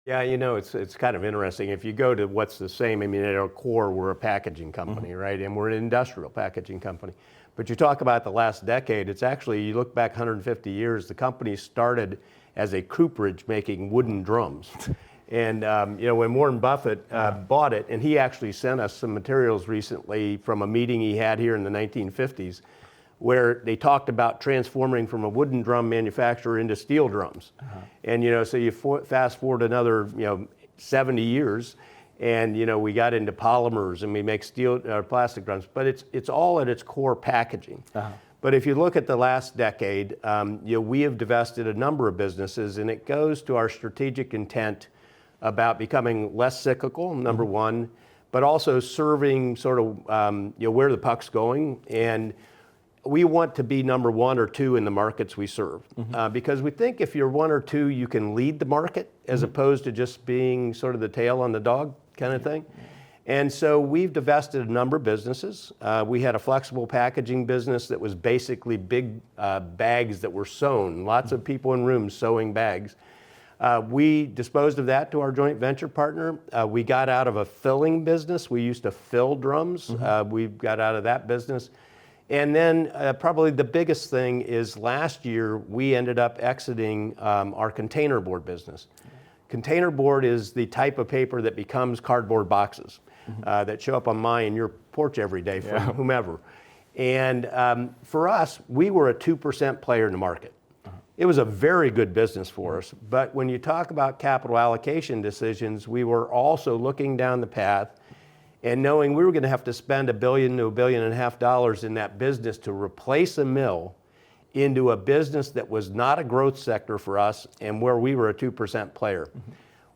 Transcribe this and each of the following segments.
Yeah, it's kind of interesting. If you go to what's the same, I mean, at our core, we're a packaging company, right? And we're an industrial packaging company. But you talk about the last decade, it's actually, you look back 150 years, the company started as a cooperage making wooden drums. And when Warren Buffett bought it, and he actually sent us some materials recently from a meeting he had here in the 1950s, where they talked about transforming from a wooden drum manufacturer into steel drums. And so you fast forward another 70 years, and we got into polymers and we make steel plastic drums, but it's all at its core packaging. But if you look at the last decade, we have divested a number of businesses, and it goes to our strategic intent about becoming less cyclical, number one, but also serving sort of where the puck's going. And we want to be number one or two in the markets we serve, because we think if you're one or two, you can lead the market as opposed to just being sort of the tail on the dog kind of thing. And so we've divested a number of businesses. We had a flexible packaging business that was basically big bags that were sewn, lots of people in rooms sewing bags. We disposed of that to our joint venture partner. We got out of a filling business. We used to fill drums. We got out of that business. And then probably the biggest thing is last year we ended up exiting our container board business. Container board is the type of paper that becomes cardboard boxes that show up on my and your porch every day from whomever. And for us, we were a 2% player in the market. It was a very good business for us, but when you talk about capital allocation decisions, we were also looking down the path and knowing we were going to have to spend $1 billion to $1.5 billion in that business to replace a mill into a business that was not a growth sector for us and where we were a 2% player.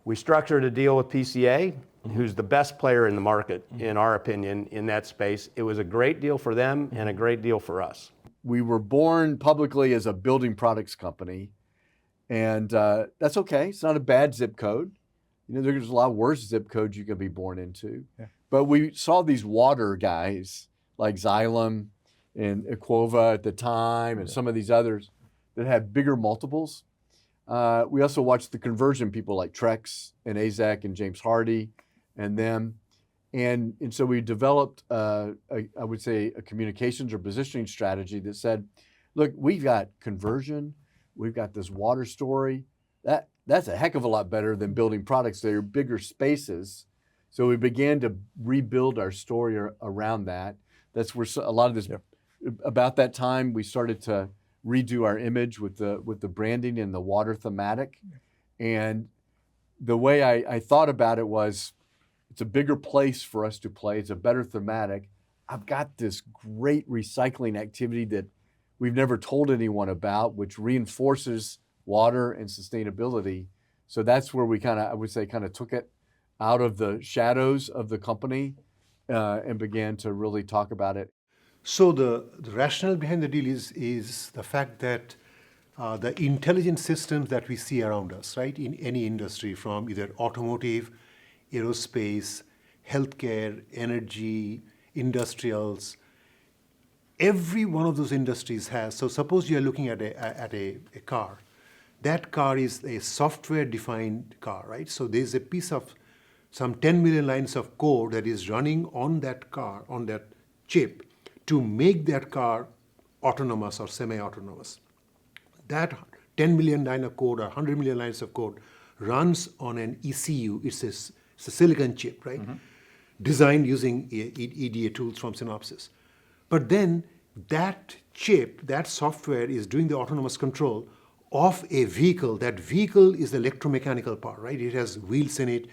We structured a deal with PCA, who's the best player in the market, in our opinion, in that space. It was a great deal for them and a great deal for us. We were born publicly as a building products company, and that's okay. It's not a bad zip code. There's a lot worse zip codes you can be born into. But we saw these water guys like Xylem and Equova at the time, and some of these others that had bigger multiples. We also watched the conversion people like Trex and AZEK and James Hardie and them. And so we developed, I would say, a communications or positioning strategy that said, look, we've got conversion, we've got this water story. That's a heck of a lot better than building products. They're bigger spaces. So we began to rebuild our story around that. That's where a lot of this, about that time, we started to redo our image with the branding and the water thematic. And the way I thought about it was, it's a bigger place for us to play. It's a better thematic. I've got this great recycling activity that we've never told anyone about, which reinforces water and sustainability. So that's where we I would say, took it out of the shadows of the company and began to really talk about it. So the rationale behind the deal is the fact that the intelligent systems that we see around us, right, in any industry, from either automotive, aerospace, healthcare, energy, industrials, every one of those industries has. So suppose you're looking at a car. That car is a software-defined car, right? So there's a piece of some 10 million lines of code that is running on that car, on that chip, to make that car autonomous or semi-autonomous. That 10 million line of code or 100 million lines of code runs on an ECU. It's a silicon chip, right? Designed using EDA tools from Synopsys. But then that chip, that software is doing the autonomous control of a vehicle. That vehicle is the electromechanical part, right? It has wheels in it.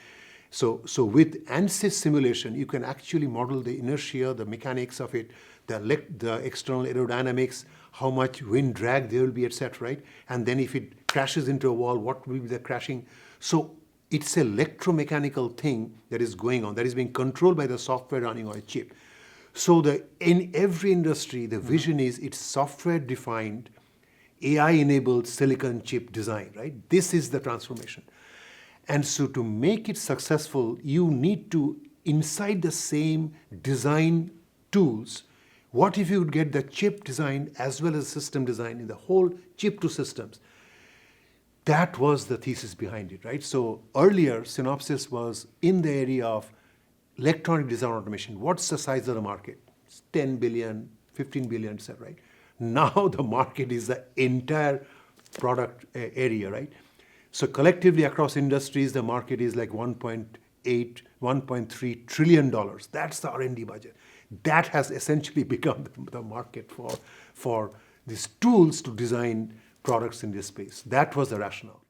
So with ANSYS simulation, you can actually model the inertia, the mechanics of it, the external aerodynamics, how much wind drag there will be, etc., right? And then if it crashes into a wall, what will be the crashing? So it's an electromechanical thing that is going on, that is being controlled by the software running on a chip. So in every industry, the vision is it's software-defined, AI-enabled silicon chip design, right? This is the transformation. And so to make it successful, you need to, inside the same design tools, what if you would get the chip design as well as system design in the whole chip to systems? That was the thesis behind it, right? So earlier, Synopsys was in the area of electronic design automation. What's the size of the market? It's 10 billion, 15 billion, etc., right? Now the market is the entire product area, right? So collectively across industries, the market is like 1.8, 1.3 trillion dollars. That's the R&D budget. That has essentially become the market for these tools to design products in this space. That was the rationale.